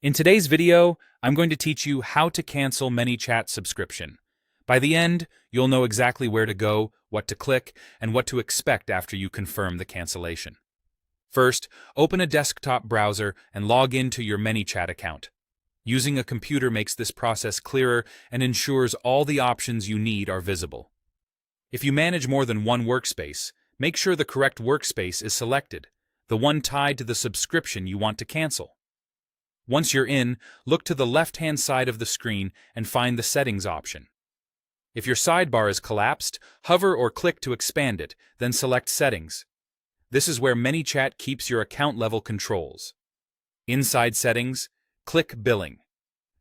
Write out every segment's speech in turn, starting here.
In today's video, I'm going to teach you how to cancel ManyChat subscription. By the end, you'll know exactly where to go, what to click, and what to expect after you confirm the cancellation. First, open a desktop browser and log into your ManyChat account. Using a computer makes this process clearer and ensures all the options you need are visible. If you manage more than one workspace, make sure the correct workspace is selected, the one tied to the subscription you want to cancel. Once you're in, look to the left-hand side of the screen and find the Settings option. If your sidebar is collapsed, hover or click to expand it, then select Settings. This is where ManyChat keeps your account-level controls. Inside Settings, click Billing.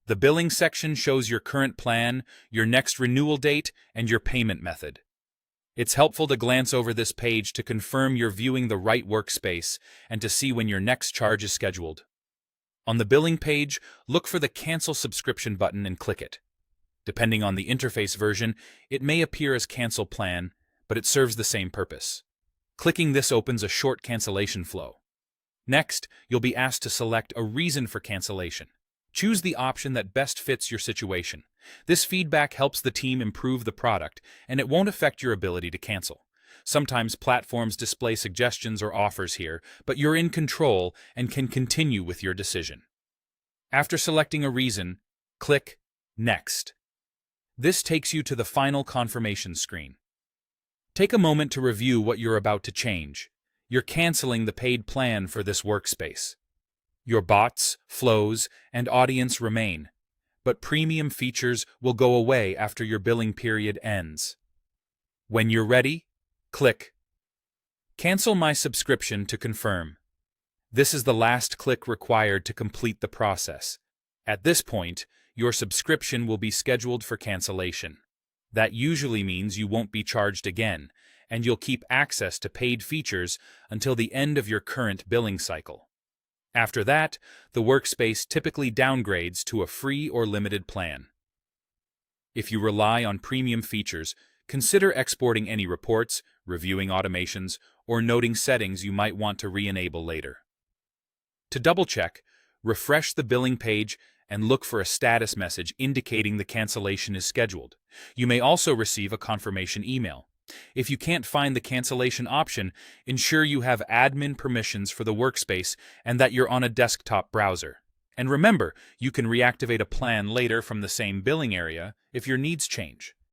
The Billing section shows your current plan, your next renewal date, and your payment method. It's helpful to glance over this page to confirm you're viewing the right workspace and to see when your next charge is scheduled. On the billing page, look for the Cancel Subscription button and click it. Depending on the interface version, it may appear as Cancel Plan, but it serves the same purpose. Clicking this opens a short cancellation flow. Next, you'll be asked to select a reason for cancellation. Choose the option that best fits your situation. This feedback helps the team improve the product, and it won't affect your ability to cancel. Sometimes platforms display suggestions or offers here, but you're in control and can continue with your decision. After selecting a reason, click Next. This takes you to the final confirmation screen. Take a moment to review what you're about to change. You're canceling the paid plan for this workspace. Your bots, flows, and audience remain, but premium features will go away after your billing period ends. When you're ready, click Cancel my subscription to confirm. This is the last click required to complete the process. At this point, your subscription will be scheduled for cancellation. That usually means you won't be charged again, and you'll keep access to paid features until the end of your current billing cycle. After that, the workspace typically downgrades to a free or limited plan. If you rely on premium features, consider exporting any reports, reviewing automations, or noting settings you might want to re-enable later. To double-check, refresh the billing page and look for a status message indicating the cancellation is scheduled. You may also receive a confirmation email. If you can't find the cancellation option, ensure you have admin permissions for the workspace and that you're on a desktop browser. And remember, you can reactivate a plan later from the same billing area if your needs change.